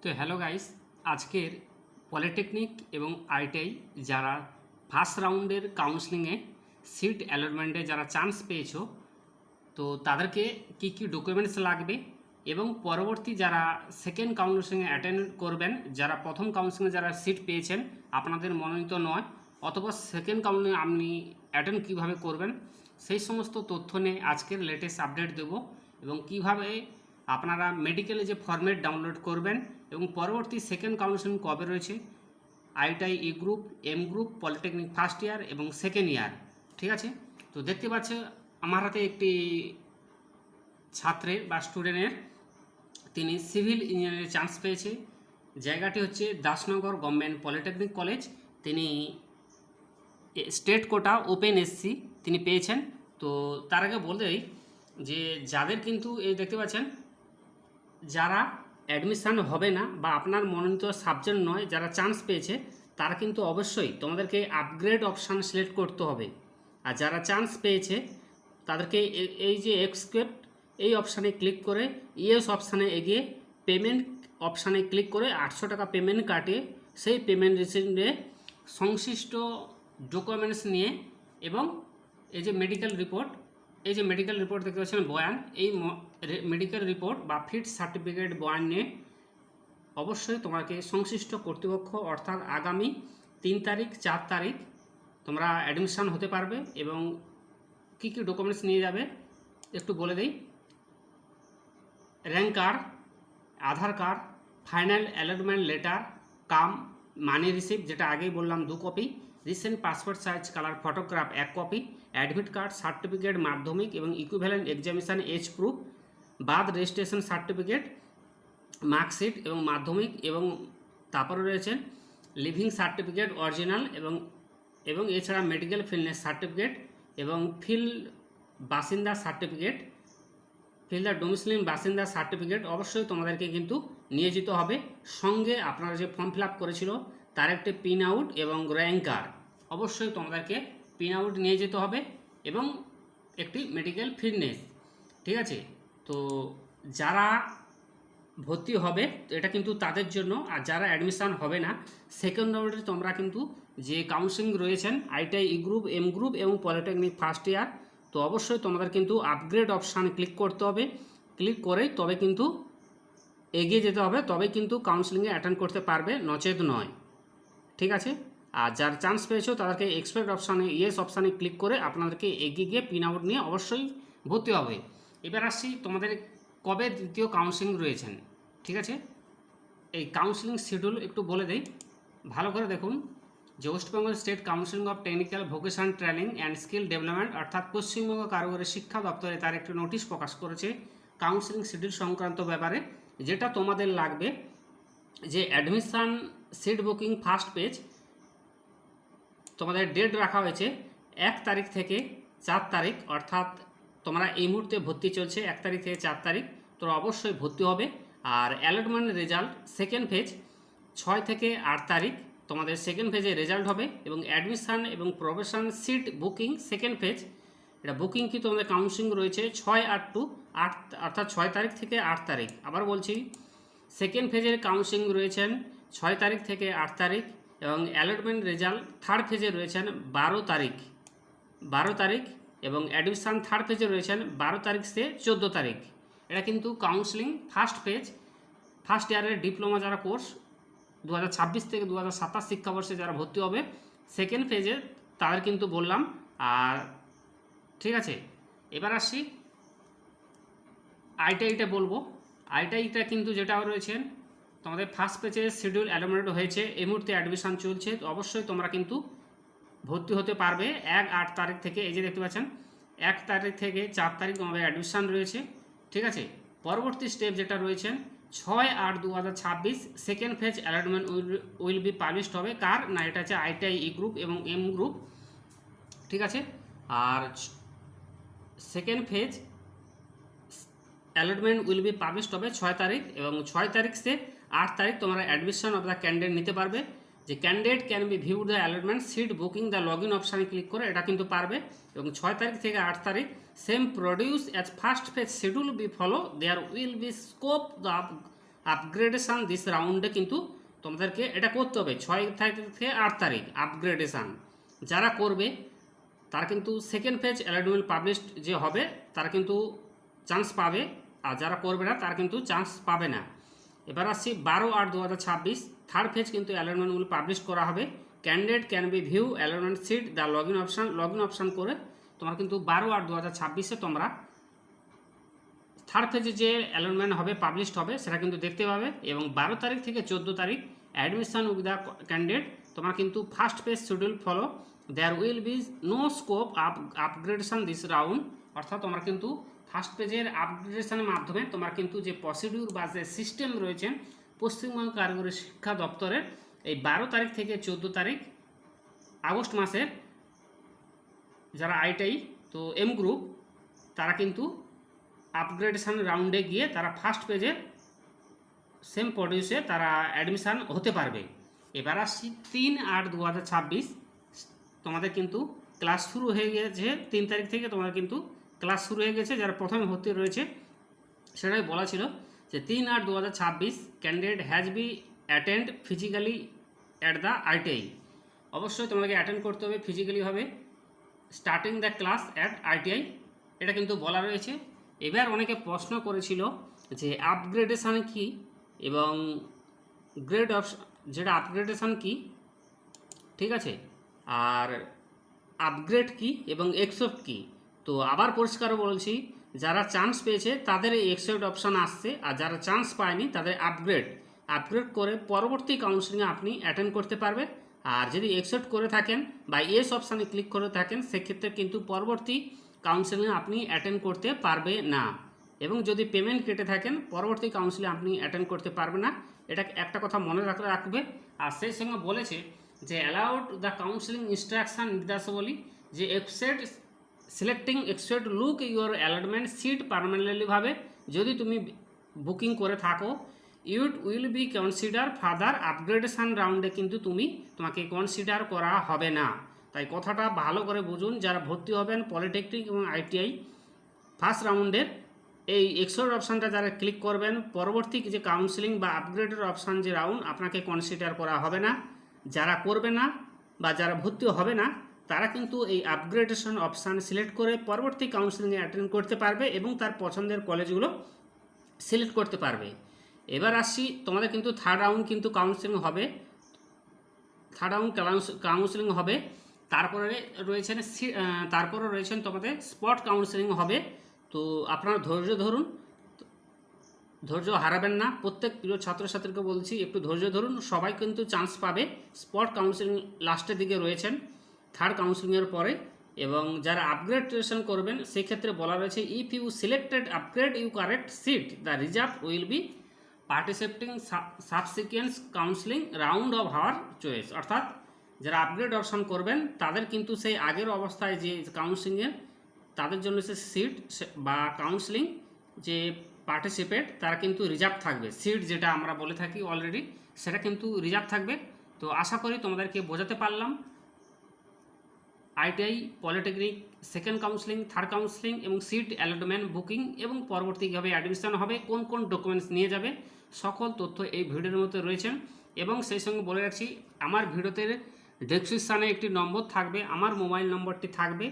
তো hello guys, আজকের polytechnic এবং আইটিআই যারা ফার্স্ট রাউন্ডের কাউন্সেলিংয়ে সিট অ্যালটমেন্টে যারা চান্স পেয়েছো, তো তাদেরকে কি কি ডকুমেন্টস লাগবে এবং পরবর্তী যারা সেকেন্ড কাউন্সেলিংয়ে অ্যাটেন্ড করবেন, যারা প্রথম কাউন্সেলিংয়ে যারা সিট পেয়েছেন আপনাদের মনোনীত নয়, অথবা সেকেন্ড কাউন্সেলিং আপনি অ্যাটেন্ড কীভাবে করবেন, সেই সমস্ত তথ্য নিয়ে আজকের লেটেস্ট আপডেট দেব এবং কিভাবে আপনারা মেডিকেলে যে ফরম্যাট ডাউনলোড করবেন এবং পরবর্তী সেকেন্ড কাউন্সেলিং কবে রয়েছে, ITI E group, M group, polytechnic first year এবং সেকেন্ড ইয়ার। ঠিক আছে, তো দেখতে পাচ্ছ আমার হাতে একটি ছাত্রের বা স্টুডেন্টের তিনি সিভিল ইঞ্জিনিয়ারিংয়ে চান্স পেয়েছে। জায়গাটি হচ্ছে দাসনগর গভর্নমেন্ট পলিটেকনিক কলেজ। তিনি স্টেট কোটা ওপেন এসসি তিনি পেয়েছেন। তো তার আগে বলতেই যে যাদের কিন্তু এই দেখতে পাচ্ছেন যারা অ্যাডমিশান হবে না বা আপনার মনোনীত সাবজেক্ট নয়, যারা চান্স পেয়েছে তারা কিন্তু অবশ্যই তোমাদেরকে আপগ্রেড অপশান সিলেক্ট করতে হবে। আর যারা চান্স পেয়েছে তাদেরকে এই যে এক্সকেপ্ট এই অপশানে ক্লিক করে ইয়েস অপশানে এগিয়ে পেমেন্ট অপশানে ক্লিক করে 800 টাকা পেমেন্ট কাটিয়ে সেই পেমেন্ট রিসিপ্টে সংশ্লিষ্ট ডকুমেন্টস নিয়ে এবং এই যে মেডিকেল রিপোর্ট, এই যে মেডিকেল রিপোর্ট দেখতে পাচ্ছেন বয়ান, এই মেডিকেল রিপোর্ট বা ফিট সার্টিফিকেট বয়ান নিয়ে অবশ্যই তোমাকে সংশ্লিষ্ট কর্তৃপক্ষ অর্থাৎ আগামী 3 তারিখ 4 তারিখ তোমরা অ্যাডমিশান হতে পারবে। এবং কী কী ডকুমেন্টস নিয়ে যাবে একটু বলে দিই। Rank card, Aadhaar card, final allotment letter cum money receipt যেটা আগেই বললাম 2 copy, recent passport size colour photograph 1 copy, admit card, certificate Madhyamik এবং equivalent examination age proof, birth registration certificate, marksheet এবং মাধ্যমিক, এবং তারপরে রয়েছে লিভিং সার্টিফিকেট অরিজিনাল এবং এছাড়া মেডিকেল ফিটনেস সার্টিফিকেট এবং বাসিন্দা সার্টিফিকেট, ফিল্ডার ডোমিসিলিন বাসিন্দা সার্টিফিকেট অবশ্যই তোমাদেরকে কিন্তু নিয়ে যেতে হবে। সঙ্গে আপনারা যে ফর্ম ফিল আপ করেছিল তার একটি প্রিন্ট আউট এবং র্যাঙ্ক কার্ড অবশ্যই তোমাদেরকে প্রিন্ট আউট নিয়ে যেতে হবে এবং একটি মেডিকেল ফিটনেস। ঠিক আছে, তো যারা ভর্তি হবে এটা কিন্তু তাদের জন্য, আর যারা অ্যাডমিশান হবে না সেকেন্ড রাউন্ডে তোমরা কিন্তু যে কাউন্সেলিং রয়েছেন ITI E group, M group এবং পলিটেকনিক ফার্স্ট ইয়ার, তো অবশ্যই তোমাদের কিন্তু আপগ্রেড অপশান ক্লিক করতে হবে। ক্লিক করে তবে কিন্তু এগিয়ে যেতে হবে, তবে কিন্তু কাউন্সেলিংয়ে অ্যাটেন্ড করতে পারবে, নচেত নয়। ঠিক আছে, আর যার চান্স পেয়েছো তাদেরকে এক্সপেক্ট অপশানে ইয়েস অপশানে ক্লিক করে আপনাদেরকে এগিয়ে গিয়ে প্রিন্ট আউট নিয়ে অবশ্যই ভর্তি হবে। এবার আসছি তোমাদের কবে দ্বিতীয় কাউন্সেলিং রয়েছেন। ঠিক আছে, এই কাউন্সেলিং শিডিউল একটু বলে দেই, ভালো করে দেখুন। যে West Bengal state council of technical vocation training and skill development অর্থাৎ পশ্চিমবঙ্গ কারিগরি শিক্ষা দপ্তরে তার একটি নোটিশ প্রকাশ করেছে কাউন্সেলিং শিডিউল সংক্রান্ত ব্যাপারে, যেটা তোমাদের লাগবে। যে admission seat booking first phase তোমাদের ডেট রাখা হয়েছে 1 তারিখ থেকে 4 তারিখ, অর্থাৎ তোমরা এই মুহূর্তে ভর্তি চলছে 1 তারিখ থেকে 4 তারিখ, তোমরা অবশ্যই ভর্তি হবে। আর অ্যালটমেন্ট রেজাল্ট সেকেন্ড ফেজ 6 থেকে 8 তারিখ তোমাদের সেকেন্ড ফেজে রেজাল্ট হবে। এবং অ্যাডমিশান এবং প্রবেশন সিট বুকিং সেকেন্ড ফেজ, এটা বুকিং কি তোমাদের কাউন্সিলিং রয়েছে 6/8 টু 8, অর্থাৎ 6 তারিখ থেকে 8 তারিখ। আবার বলছি, সেকেন্ড ফেজের কাউন্সিলিং রয়েছেন 6 তারিখ থেকে 8 তারিখ এবং অ্যালটমেন্ট রেজাল্ট থার্ড ফেজে রয়েছেন 12 তারিখ এবং অ্যাডমিশান থার্ড ফেজে রয়েছেন 12 তারিখ থেকে 14 তারিখ। এটা কিন্তু কাউন্সেলিং ফার্স্ট ফেজ। ফার্স্ট ইয়ারের ডিপ্লোমা যারা কোর্স 2026 থেকে 2027 শিক্ষাবর্ষে যারা ভর্তি হবে সেকেন্ড ফেজে তাদের কিন্তু বললাম। আর ঠিক আছে, এবার আসছি আইটিআইটা বলবো। আইটিআইটা কিন্তু যেটা রয়েছে তোমাদের ফার্স্ট পেজে শিডিউল অ্যালটমেন্ট হয়েছে, এই মুহূর্তে অ্যাডমিশান চলছে, তো অবশ্যই তোমরা কিন্তু ভর্তি হতে পারবে 1-8 তারিখ থেকে। এই যে দেখতে পাচ্ছেন 1 তারিখ থেকে 4 তারিখ তোমাদের অ্যাডমিশান রয়েছে। ঠিক আছে, পরবর্তী স্টেপ যেটা রয়েছে 6/8/2026 second phase allotment will be published হবে। কার না, এটা হচ্ছে আইটিআই ই গ্রুপ এবং এম গ্রুপ। ঠিক আছে, আর second phase allotment will be published হবে 6 তারিখ এবং 6 তারিখ থেকে 8 তারিখ তোমরা অ্যাডমিশন অফ দ্য ক্যান্ডিডেট নিতে পারবে। যে candidate can be view the allotment seat booking the log in অপশানে ক্লিক করে এটা কিন্তু পারবে। এবং 6 তারিখ থেকে 8 তারিখ same produce as first phase schedule be follow, there will be scope the upgradation this রাউন্ডে কিন্তু তোমাদেরকে এটা করতে হবে 6 তারিখ থেকে 8 তারিখ আপগ্রেডেশন যারা করবে তারা কিন্তু সেকেন্ড ফেজ অ্যালটমেন্ট পাবলিশড যে হবে তারা কিন্তু চান্স পাবে, আর যারা করবে না তারা কিন্তু চান্স পাবে না। এবার আসছি 12/8/2026 থার্ড ফেজ কিন্তু অ্যালটমেন্টগুলো পাবলিশ করা হবে। Candidate can be view allotment seat the log in option করে তোমরা কিন্তু 12/8/2026 তোমরা থার্ড ফেজে যে অ্যালটমেন্ট হবে পাবলিশড হবে সেটা কিন্তু দেখতে পাবে। এবং 12 তারিখ থেকে 14 তারিখ অ্যাডমিশন উইথ দ্য ক্যান্ডিডেট তোমরা কিন্তু first phase schedule follow there will be no scope upgradation this round, অর্থাৎ তোমরা কিন্তু ফার্স্ট পেজের আপগ্রেডেশনের মাধ্যমে তোমার কিন্তু যে প্রসিডিউর বা যে সিস্টেম রয়েছে পশ্চিমবঙ্গ কারিগরি শিক্ষা দপ্তরের এই 12 তারিখ থেকে 14 তারিখ আগস্ট মাসের যারা আইটিআই তো এম গ্রুপ তারা কিন্তু আপগ্রেডেশন রাউন্ডে গিয়ে তারা ফার্স্ট পেজের সেম প্রডিউসে তারা অ্যাডমিশান হতে পারবে। এবার আসছি 3/8/2026 তোমাদের কিন্তু ক্লাস শুরু হয়ে গেছে। 3 তারিখ থেকে তোমাদের কিন্তু ক্লাস শুরু হয়ে গেছে। যারা প্রথমে ভর্তি রয়েছে সেটাই বলা ছিল যে 3/8/2026 candidate has be attend physically at the ITI, অবশ্যই তোমাদেরকে অ্যাটেন্ড করতে হবে ফিজিক্যালিভাবে starting the class at ITI, এটা কিন্তু বলা রয়েছে। এবার অনেকে প্রশ্ন করেছিল যে আপগ্রেডেশন কি এবং গ্রেড অপশন যেটা আপগ্রেডেশন কি, ঠিক আছে, আর আপগ্রেড কি এবং এক্সেপ্ট কি। তো আবার পরিষ্কার বলছি, যারা চান্স পেয়েছে তাদের এই এক্সেপ্ট অপশান আসছে, আর যারা চান্স পায়নি তাদের আপগ্রেড করে পরবর্তী কাউন্সিলিংয়ে আপনি অ্যাটেন্ড করতে পারবে। আর যদি অ্যাকসেপ্ট করে থাকেন বা ইয়েস অপশানে ক্লিক করে থাকেন সেক্ষেত্রে কিন্তু পরবর্তী কাউন্সিলিংয়ে আপনি অ্যাটেন্ড করতে পারবে না। এবং যদি পেমেন্ট কেটে থাকেন পরবর্তী কাউন্সিলে আপনি অ্যাটেন্ড করতে পারবে না, এটা একটা কথা মনে রাখবে। আর সেই সঙ্গে বলেছে যে অ্যালাউড দ্য কাউন্সিলিং ইনস্ট্রাকশন নির্দেশাবলী যে except selecting except look your allotment seat পারমানেন্টলিভাবে যদি তুমি বুকিং করে থাকো you'd will be consider further upgradation রাউন্ডে কিন্তু তোমাকে কনসিডার করা হবে না। তাই কথাটা ভালো করে বুঝুন, যারা ভর্তি হবেন পলিটেকনিক এবং আইটিআই ফার্স্ট রাউন্ডের এই এক্সেপ্ট অপশানটা যারা ক্লিক করবেন পরবর্তী যে কাউন্সিলিং বা আপগ্রেডের অপশান যে রাউন্ড আপনাকে কনসিডার করা হবে না। যারা করবে না বা যারা ভর্তি হবে না তারা কিন্তু এই আপগ্রেডেশন অপশান সিলেক্ট করে পরবর্তী কাউন্সিলিংয়ে অ্যাটেন্ড করতে পারবে এবং তার পছন্দের কলেজগুলো সিলেক্ট করতে পারবে। এবার আসছি তোমাদের কিন্তু থার্ড রাউন্ড কিন্তু কাউন্সিলিং হবে। তারপরে রয়েছেন তোমাদের স্পট কাউন্সিলিং হবে। তো আপনারা ধৈর্য ধরুন, ধৈর্য হারাবেন না। প্রত্যেক প্রিয় ছাত্রছাত্রীকে বলছি একটু ধৈর্য ধরুন, সবাই কিন্তু চান্স পাবে। স্পট কাউন্সিলিং লাস্টের দিকে রয়েছেন থার্ড কাউন্সিলিংয়ের পরে। এবং যারা আপগ্রেডেশন করবেন সেক্ষেত্রে বলা রয়েছে if you selected upgrade you correct seat the reserve will be participating subsequence counselling round of hour choice, অর্থাৎ যারা আপগ্রেড অপশন করবেন তাদের কিন্তু সেই আগের অবস্থায় যে কাউন্সিলিংয়ের তাদের জন্য সে সিট বা কাউন্সিলিং যে পার্টিসিপেট তারা কিন্তু রিজার্ভ থাকবে। সিট যেটা আমরা বলে থাকি অলরেডি সেটা কিন্তু রিজার্ভ থাকবে। তো আশা করি তোমাদেরকে বোঝাতে পারলাম ITI polytechnic second counselling third counselling এবং সিট অ্যালটমেন্ট বুকিং এবং পরবর্তী কীভাবে অ্যাডমিশন হবে কোন কোন ডকুমেন্টস নিয়ে যাবে সকল তথ্য এই ভিডিওর মধ্যে রয়েছেন। এবং সেই সঙ্গে বলে রাখছি আমার ভিডিওতে ডেসক্রিপশানে একটি নম্বর থাকবে, আমার মোবাইল নম্বরটি থাকবে।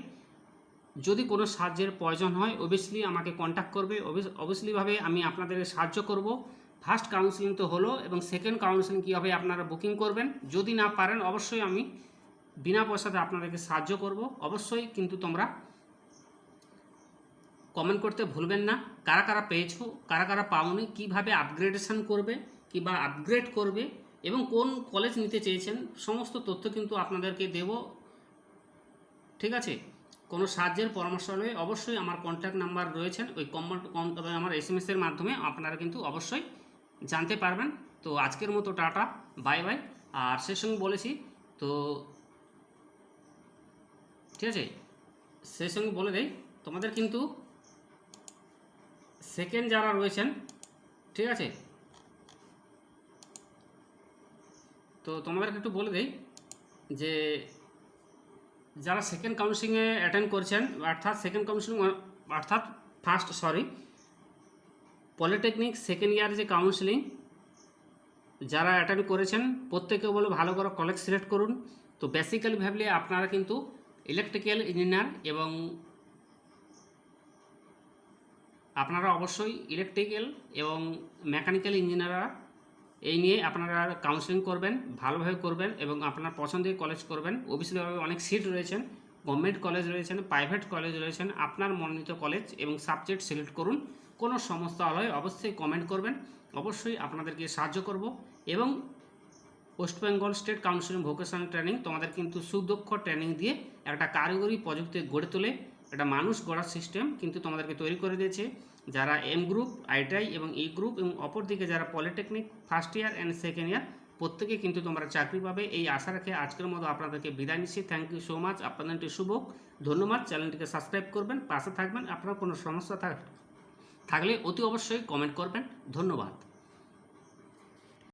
যদি কোনো সাহায্যের প্রয়োজন হয় অবভিয়াসলি আমাকে কন্ট্যাক্ট করবে, অবভিয়াসলিভাবে আমি আপনাদের সাহায্য করব। ফার্স্ট কাউন্সিলিং তো হলো এবং সেকেন্ড কাউন্সিলিং কীভাবে আপনারা বুকিং করবেন যদি না পারেন অবশ্যই আমি বিনা পয়সাতে আপনাদেরকে সাহায্য করব। অবশ্যই কিন্তু তোমরা কমেন্ট করতে ভুলবেন না কারা কারা পেয়েছো কারা কারা পাওনি, কীভাবে আপগ্রেডেশন করবে কিংবা আপগ্রেড করবে এবং কোন কলেজ নিতে চেয়েছেন সমস্ত তথ্য কিন্তু আপনাদেরকে দেব, ঠিক আছে। কোনো সাহায্যের পরামর্শ হলে অবশ্যই আমার কন্ট্যাক্ট নাম্বার রয়েছেন ওই আমার SMS-এর মাধ্যমে আপনারা কিন্তু অবশ্যই জানতে পারবেন। তো আজকের মতো টাটা বাই বাই। আর সেই সঙ্গে বলেছি তো ঠিক আছে, সেই সঙ্গে বলে দেই তোমাদের কিন্তু সেকেন্ড যারা রয়েছেন ঠিক আছে, তো তোমাদেরকে একটু বলে দেই যে যারা সেকেন্ড কাউন্সিলিংয়ে অ্যাটেন্ড করছেন অর্থাৎ পলিটেকনিক সেকেন্ড ইয়ার যে কাউন্সিলিং যারা অ্যাটেন্ড করেছেন প্রত্যেকে বলে ভালো করে কলেজ সিলেক্ট করুন। তো বেসিক্যালি ভাবলে আপনারা কিন্তু ইলেকট্রিক্যাল ইঞ্জিনিয়ার এবং আপনারা অবশ্যই ইলেকট্রিক্যাল এবং মেকানিক্যাল ইঞ্জিনিয়াররা এই নিয়ে আপনারা কাউন্সেলিং করবেন, ভালোভাবে করবেন এবং আপনার পছন্দের কলেজ করবেন। অবশ্যইভাবে অনেক সিট রয়েছেন, গভর্নমেন্ট কলেজ রয়েছেন, প্রাইভেট কলেজ রয়েছেন, আপনার মনোনীত কলেজ এবং সাবজেক্ট সিলেক্ট করুন। কোনো সমস্যা হলে অবশ্যই কমেন্ট করবেন, অবশ্যই আপনাদেরকে সাহায্য করব। এবং West Bengal state council vocational training তোমাদের কিন্তু সুদক্ষ ট্রেনিং দিয়ে একটা কারিগরি প্রযুক্তি গড়ে তোলে একটা মানুষ গড়ার সিস্টেম কিন্তু তোমাদেরকে তৈরি করে দিয়েছে। যারা এম গ্রুপ, আইটিআই এবং ই গ্রুপ এবং অপরদিকে যারা polytechnic first year and second year প্রত্যেকে কিন্তু তোমরা চাকরি পাবে, এই আশা রেখে আজকের মতো আপনাদেরকে বিদায় নিচ্ছি। থ্যাংক ইউ সো মাচ, আপনাদেরটি শুভ ধন্যবাদ। চ্যানেলটিকে সাবস্ক্রাইব করবেন, পাশে থাকবেন। আপনার কোনো সমস্যা থাকলে অতি অবশ্যই কমেন্ট করবেন। ধন্যবাদ।